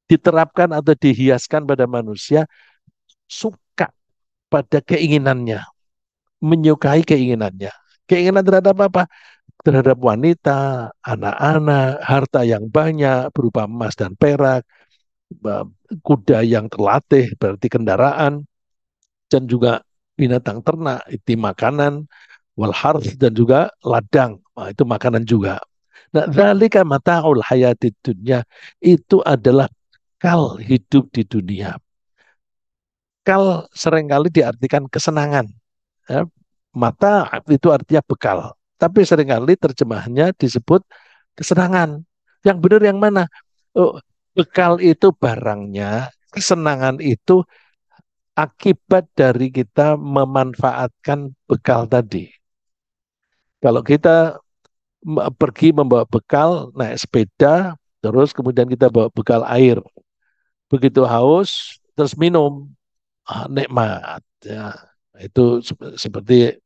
Diterapkan atau dihiaskan pada manusia suka pada keinginannya, menyukai keinginannya. Keinginan terhadap apa? Terhadap wanita, anak-anak, harta yang banyak berupa emas dan perak, kuda yang terlatih berarti kendaraan, dan juga binatang ternak itu makanan, wal dan juga ladang, nah, itu makanan juga. Nah, dzalika mata'ul hayatid dunya, itu adalah kal hidup di dunia. Kal seringkali diartikan kesenangan. Ya. Mata itu artinya bekal. Tapi seringkali terjemahannya disebut kesenangan. Yang benar yang mana? Oh, bekal itu barangnya, kesenangan itu akibat dari kita memanfaatkan bekal tadi. Kalau kita pergi membawa bekal, naik sepeda, terus kemudian kita bawa bekal air. Begitu haus, terus minum, nikmat. Ya, itu seperti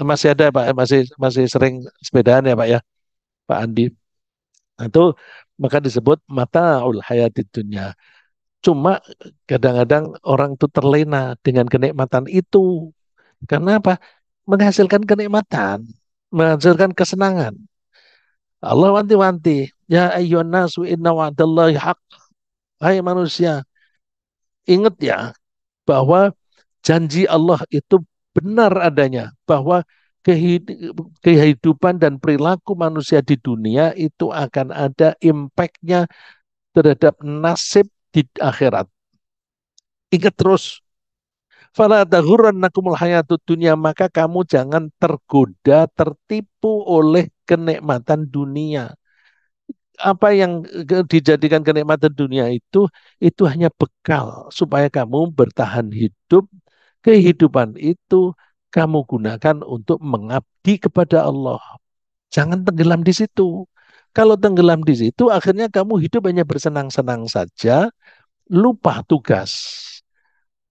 masih ada Pak, masih masih sering sepedaan ya Pak ya, Pak Andi. Nah, itu maka disebut mataul hayatid dunya. Cuma kadang-kadang orang itu terlena dengan kenikmatan itu. Karena apa? Menghasilkan kenikmatan, menghasilkan kesenangan. Allah wanti-wanti, ya ayyuhan nasu inna wa'dallahi haq. Hai manusia, ingat ya bahwa janji Allah itu benar adanya, bahwa kehidupan dan perilaku manusia di dunia itu akan ada impact-nya terhadap nasib di akhirat. Ingat terus, fala taghurrannakumul hayatud dunya, maka kamu jangan tergoda, tertipu oleh kenikmatan dunia. Apa yang dijadikan kenikmatan dunia itu hanya bekal supaya kamu bertahan hidup. Kehidupan itu kamu gunakan untuk mengabdi kepada Allah. Jangan tenggelam di situ. Kalau tenggelam di situ, akhirnya kamu hidup hanya bersenang-senang saja, lupa tugas.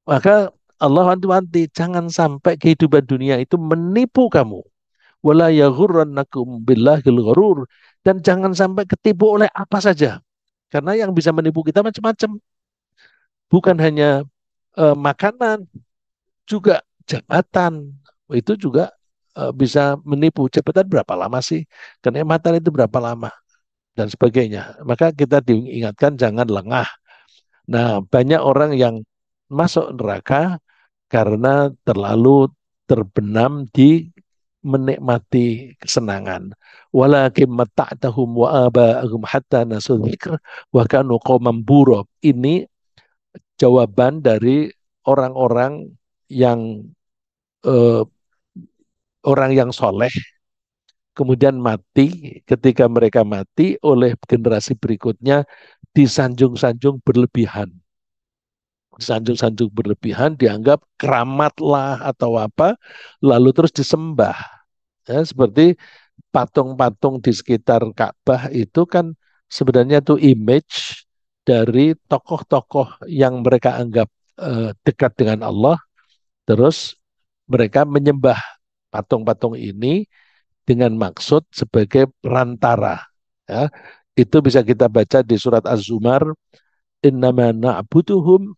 Maka Allah wanti-wanti, jangan sampai kehidupan dunia itu menipu kamu. Wala yaghurrannakum billahil gharur. Dan jangan sampai ketipu oleh apa saja. Karena yang bisa menipu kita macam-macam. Bukan hanya makanan, juga jabatan. Itu juga bisa menipu. Jabatan berapa lama sih? Kenikmatan itu berapa lama? Dan sebagainya. Maka kita diingatkan jangan lengah. Nah, banyak orang yang masuk neraka karena terlalu terbenam di menikmati kesenangan. Walakin mata'tahum wa aba'ahum hatta nasu dzikr wa kanu qauman bura. Ini jawaban dari orang-orang yang eh, orang yang soleh kemudian mati. Ketika mereka mati oleh generasi berikutnya disanjung-sanjung berlebihan. Sanjung-sanjung berlebihan dianggap keramat lah atau apa, lalu terus disembah. Ya, seperti patung-patung di sekitar Ka'bah itu kan sebenarnya itu image dari tokoh-tokoh yang mereka anggap dekat dengan Allah, terus mereka menyembah patung-patung ini dengan maksud sebagai perantara. Ya, itu bisa kita baca di surat Az-Zumar, innama na'buduhum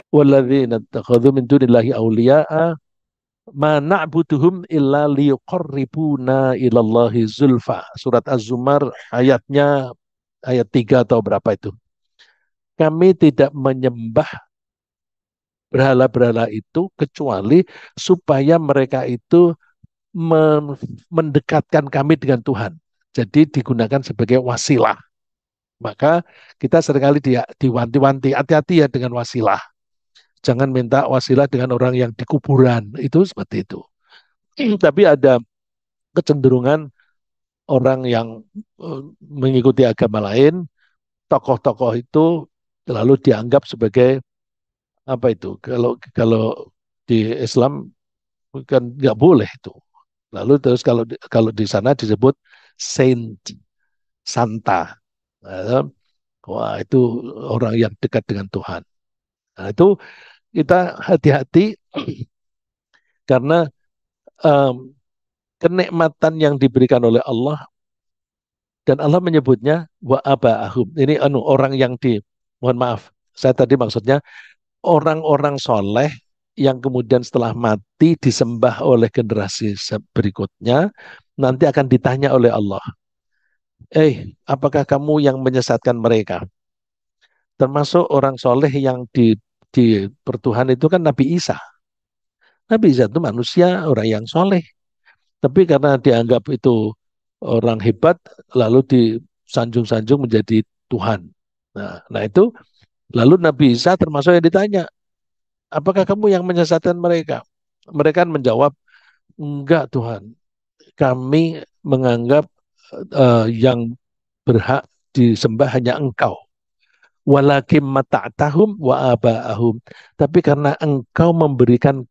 walladzina takhadhu min dunillahi awliya'a ma na'buduhum illa liyuqarribuna ilallahi zulfa. Surat Az-Zumar ayatnya ayat 3 atau berapa itu. Kami tidak menyembah berhala-berhala itu kecuali supaya mereka itu mendekatkan kami dengan Tuhan. Jadi digunakan sebagai wasilah. Maka kita seringkali diwanti-wanti, hati-hati ya dengan wasilah. Jangan minta wasilah dengan orang yang di kuburan. Itu seperti itu. Tapi ada kecenderungan orang yang mengikuti agama lain, tokoh-tokoh itu lalu dianggap sebagai apa itu? Kalau kalau di Islam kan nggak boleh itu. Lalu terus kalau di sana disebut saint, santa. Nah, wah itu orang yang dekat dengan Tuhan. Nah, itu kita hati-hati karena um, kenikmatan yang diberikan oleh Allah dan Allah menyebutnya wa abaahum. Ini orang yang mohon maaf, saya tadi maksudnya orang-orang soleh yang kemudian setelah mati disembah oleh generasi berikutnya nanti akan ditanya oleh Allah, apakah kamu yang menyesatkan mereka? Termasuk orang soleh yang di pertuhan itu kan Nabi Isa. Nabi Isa itu manusia, orang yang soleh. Tapi karena dianggap itu orang hebat, lalu disanjung-sanjung menjadi Tuhan. Nah itu, lalu Nabi Isa termasuk yang ditanya, apakah kamu yang menyesatkan mereka? Mereka menjawab, enggak Tuhan, kami menganggap yang berhak disembah hanya Engkau. Walakim mata'tahum wa aba'ahum. Tapi karena Engkau memberikan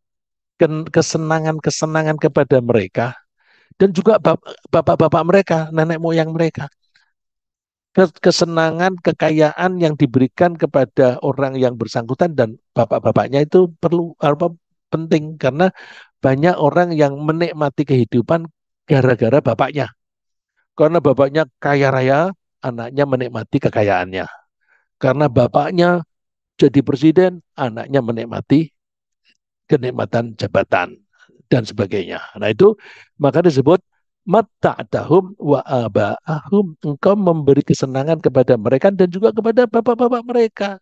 kesenangan-kesenangan kepada mereka, dan juga bapak-bapak mereka, nenek moyang mereka. Kesenangan, kekayaan yang diberikan kepada orang yang bersangkutan dan bapak-bapaknya itu perlu apa penting karena banyak orang yang menikmati kehidupan gara-gara bapaknya. Karena bapaknya kaya raya, anaknya menikmati kekayaannya. Karena bapaknya jadi presiden, anaknya menikmati kenikmatan jabatan dan sebagainya. Nah itu maka disebut mata'dahum wa aba'ahum. Engkau memberi kesenangan kepada mereka dan juga kepada bapak-bapak mereka.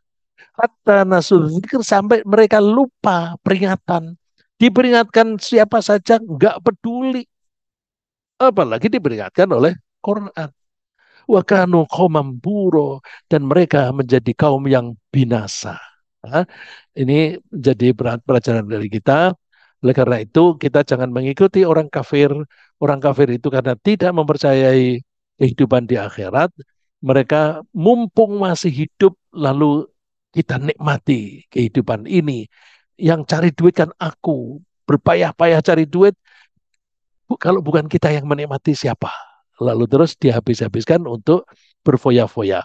Hatta nasul zikir sampai mereka lupa peringatan. Diperingatkan siapa saja nggak peduli. Apalagi diperingatkan oleh Quran. Wa kanu qauman buro dan mereka menjadi kaum yang binasa. Nah, ini jadi pelajaran dari kita. Oleh karena itu, kita jangan mengikuti orang kafir. Orang kafir itu karena tidak mempercayai kehidupan di akhirat, mereka mumpung masih hidup, lalu kita nikmati kehidupan ini. Yang cari duit kan aku, berpayah-payah cari duit, kalau bukan kita yang menikmati siapa? Lalu terus dihabis-habiskan untuk berfoya-foya.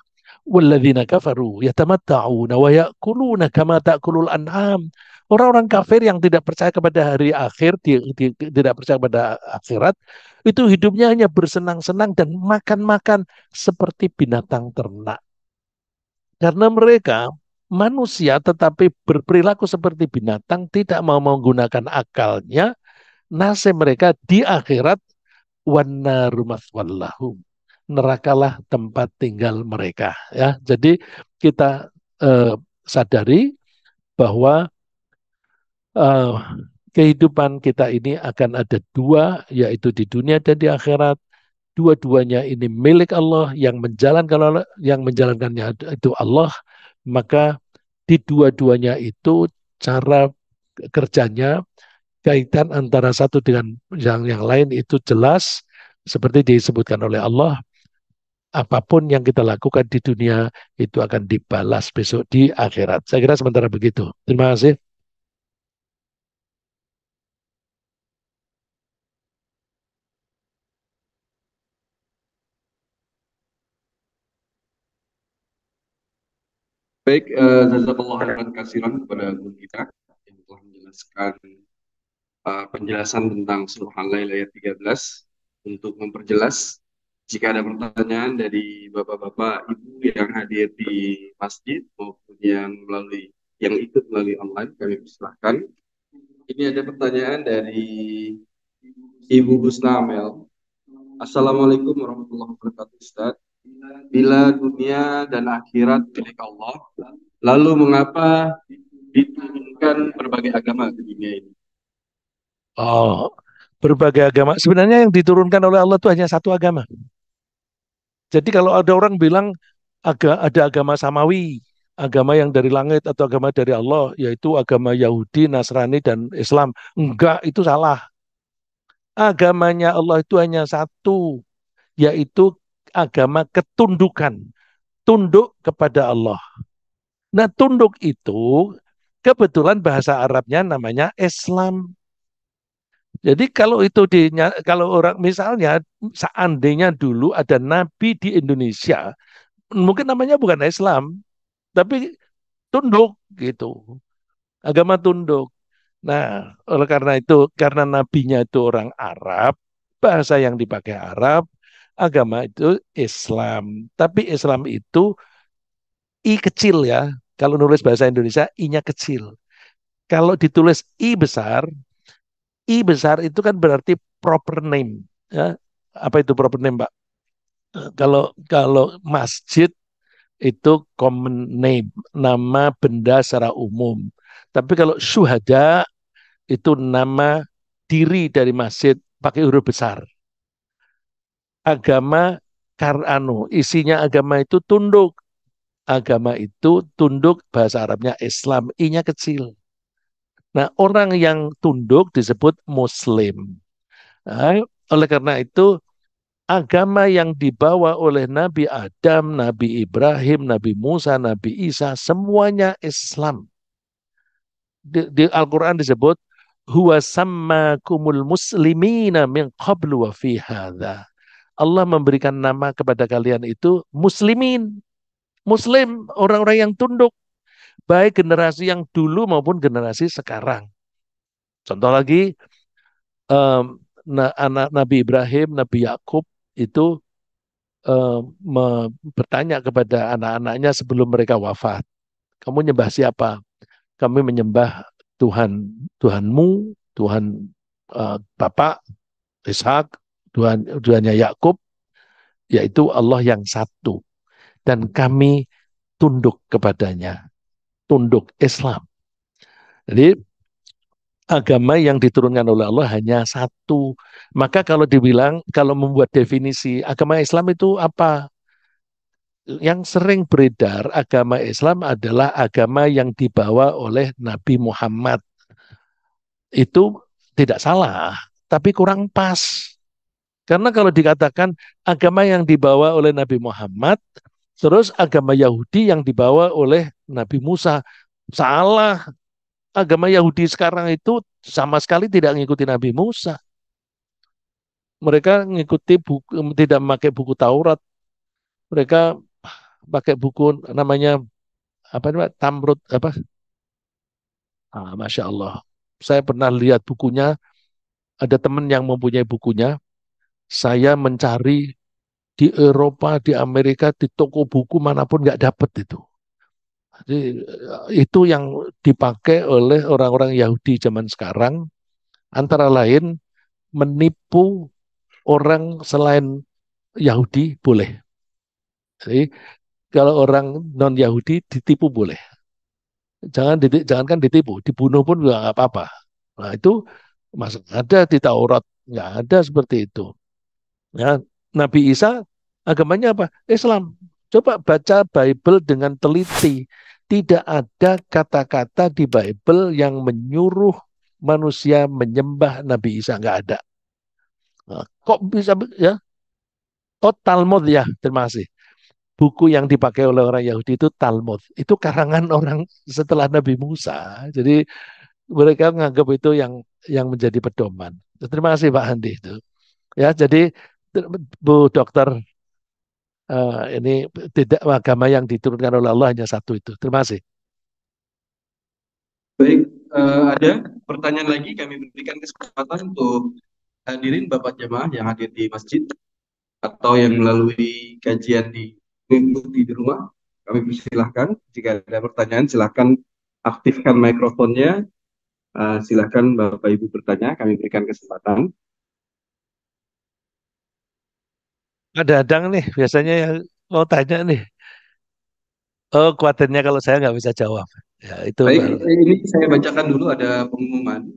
Walladzina kafaru yatamatta'una wa ya'kuluna kama ta'kulul an'am. Orang-orang kafir yang tidak percaya kepada hari akhir, tidak percaya kepada akhirat, itu hidupnya hanya bersenang-senang dan makan-makan seperti binatang ternak. Karena mereka manusia tetapi berperilaku seperti binatang, tidak mau menggunakan akalnya, nasib mereka di akhirat wannaru maswallahum. Nerakalah tempat tinggal mereka ya. Jadi kita sadari bahwa eh, kehidupan kita ini akan ada dua, yaitu di dunia dan di akhirat. Dua-duanya ini milik Allah, yang menjalankannya itu Allah, maka di dua-duanya itu cara kerjanya, kaitan antara satu dengan yang lain itu jelas seperti disebutkan oleh Allah, apapun yang kita lakukan di dunia itu akan dibalas besok di akhirat. Saya kira sementara begitu. Terima kasih. Baik, jazakallah khairan kasiran kepada guru kita yang telah menjelaskan penjelasan tentang surah Al-Lail ayat 13. Untuk memperjelas, jika ada pertanyaan dari bapak-bapak, ibu yang hadir di masjid maupun yang ikut melalui online, kami persilahkan. Ini ada pertanyaan dari Ibu Husna Amel. Assalamualaikum warahmatullahi wabarakatuh, Ustaz. Bila dunia dan akhirat milik Allah, lalu mengapa diturunkan berbagai agama ke dunia ini? Oh, berbagai agama. Sebenarnya yang diturunkan oleh Allah itu hanya satu agama. Jadi kalau ada orang bilang ada agama samawi, agama yang dari langit atau agama dari Allah, yaitu agama Yahudi, Nasrani, dan Islam. Enggak, itu salah. Agamanya Allah itu hanya satu, yaitu agama ketundukan. Tunduk kepada Allah. Nah, tunduk itu kebetulan bahasa Arabnya namanya Islam. Jadi kalau itu kalau orang misalnya seandainya dulu ada nabi di Indonesia, mungkin namanya bukan Islam, tapi tunduk gitu. Agama tunduk. Nah, oleh karena itu, karena nabinya itu orang Arab, bahasa yang dipakai Arab, agama itu Islam. Tapi Islam itu I kecil ya. Kalau nulis bahasa Indonesia, I-nya kecil. Kalau ditulis I besar itu kan berarti proper name. Ya. Apa itu proper name, Pak? Kalau kalau masjid itu common name, nama benda secara umum. Tapi kalau syuhada itu nama diri dari masjid pakai huruf besar. Agama isinya agama itu tunduk. Agama itu tunduk bahasa Arabnya Islam, I-nya kecil. Nah, orang yang tunduk disebut Muslim. Nah, oleh karena itu, agama yang dibawa oleh Nabi Adam, Nabi Ibrahim, Nabi Musa, Nabi Isa, semuanya Islam. Di Al-Quran disebut, huwa sammakumul muslimina min qablu wa fi hadha. Allah memberikan nama kepada kalian itu muslimin. Muslim, orang-orang yang tunduk. Baik generasi yang dulu maupun generasi sekarang. Contoh lagi, anak Nabi Ibrahim, Nabi Yakub itu bertanya kepada anak-anaknya sebelum mereka wafat. Kamu menyembah siapa? Kami menyembah Tuhanmu, Tuhan Bapak, Ishak, Tuhannya Yakub, yaitu Allah yang satu. Dan kami tunduk kepadanya. Tunduk Islam. Jadi agama yang diturunkan oleh Allah hanya satu. Maka kalau membuat definisi agama Islam itu apa? Yang sering beredar agama Islam adalah agama yang dibawa oleh Nabi Muhammad. Itu tidak salah, tapi kurang pas. Karena kalau dikatakan agama yang dibawa oleh Nabi Muhammad, terus agama Yahudi yang dibawa oleh Nabi Musa, salah. Agama Yahudi sekarang itu sama sekali tidak mengikuti Nabi Musa. Mereka mengikuti tidak memakai buku Taurat. Mereka pakai buku namanya apa namanya Tamrud apa? Masya Allah. Saya pernah lihat bukunya. Ada teman yang mempunyai bukunya. Saya mencari di Eropa, di Amerika, di toko buku manapun nggak dapat itu. Jadi, itu yang dipakai oleh orang-orang Yahudi zaman sekarang, antara lain menipu orang selain Yahudi boleh. Jadi kalau orang non Yahudi ditipu boleh. Jangankan ditipu, dibunuh pun nggak apa-apa. Nah itu masuk ada di Taurat, nggak ada seperti itu. Ya, Nabi Isa agamanya apa? Islam. Coba baca Bible dengan teliti. Tidak ada kata-kata di Bible yang menyuruh manusia menyembah Nabi Isa. Nggak ada. Nah, kok bisa ya? Oh Talmud ya, terima kasih. Buku yang dipakai oleh orang Yahudi itu Talmud. Itu karangan orang setelah Nabi Musa. Jadi mereka menganggap itu yang menjadi pedoman. Terima kasih Pak Handi itu. Ya, jadi Bu Dokter, ini tidak agama yang diturunkan oleh Allah hanya satu itu. Terima kasih. Baik, ada pertanyaan lagi kami berikan kesempatan untuk hadirin Bapak jemaah yang hadir di masjid atau yang melalui kajian mengikuti di rumah. Kami persilahkan jika ada pertanyaan silahkan aktifkan mikrofonnya. Silahkan Bapak Ibu bertanya, kami berikan kesempatan. Ada adang nih, biasanya yang mau tanya nih. Oh, khawatirnya kalau saya nggak bisa jawab. Ya, itu Baik, baru. ini saya bacakan dulu ada pengumuman.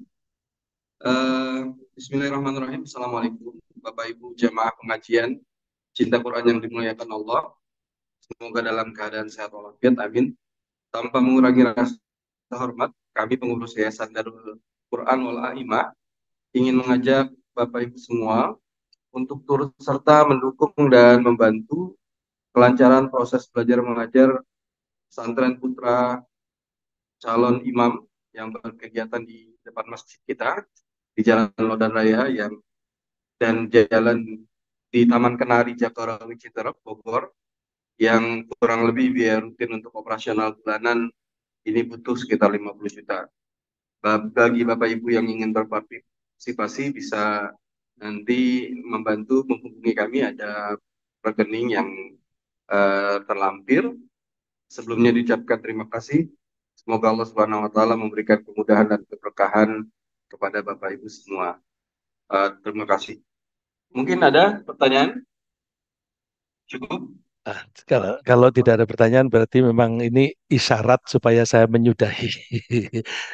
Bismillahirrahmanirrahim. Assalamualaikum Bapak Ibu jamaah pengajian Cinta Quran yang dimuliakan Allah. Semoga dalam keadaan sehat walafiat. Amin. Tanpa mengurangi rasa hormat, kami pengurus Yayasan Darul Quran wal Aimah ingin mengajak Bapak Ibu semua untuk turut serta mendukung dan membantu kelancaran proses belajar mengajar pesantren putra calon imam yang berkegiatan di depan masjid kita di Jalan Lodan Raya dan jalan di Taman Kenari Jagorawi Citerep Bogor yang kurang lebih biaya rutin untuk operasional bulanan ini butuh sekitar 50 juta. Bagi Bapak Ibu yang ingin berpartisipasi bisa nanti membantu menghubungi kami, ada rekening yang terlampir. Sebelumnya diucapkan terima kasih. Semoga Allah Subhanahu wa taala memberikan kemudahan dan keberkahan kepada Bapak Ibu semua. Terima kasih. Mungkin ada pertanyaan? Cukup? Kalau tidak ada pertanyaan berarti memang ini isyarat supaya saya menyudahi.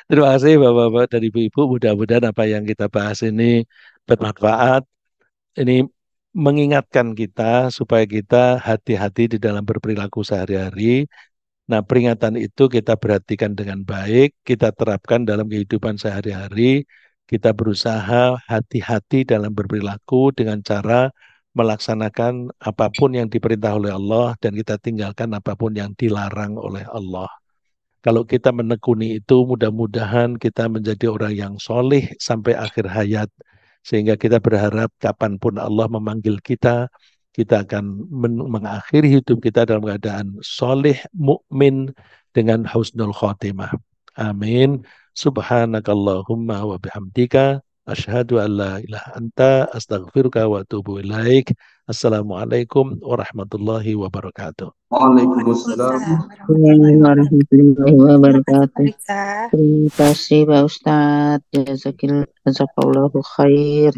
Terima kasih Bapak-Bapak dan Ibu-Ibu. Mudah-mudahan apa yang kita bahas ini bermanfaat. Ini mengingatkan kita supaya kita hati-hati di dalam berperilaku sehari-hari. Nah, peringatan itu kita perhatikan dengan baik, kita terapkan dalam kehidupan sehari-hari. Kita berusaha hati-hati dalam berperilaku dengan cara melaksanakan apapun yang diperintah oleh Allah dan kita tinggalkan apapun yang dilarang oleh Allah. Kalau kita menekuni itu, mudah-mudahan kita menjadi orang yang solih sampai akhir hayat. Sehingga kita berharap kapanpun Allah memanggil kita, kita akan mengakhiri hidup kita dalam keadaan solih, mukmin dengan husnul khotimah. Amin. Subhanakallahumma wa bihamdika. Asyhadu an la ilaha anta astaghfiruka wa atubu ilaik. Assalamualaikum warahmatullahi wabarakatuh. Waalaikumsalam. Warahmatullahi wabarakatuh. Rika. Terima kasih Pak Ustadz. Jazakallahu khair.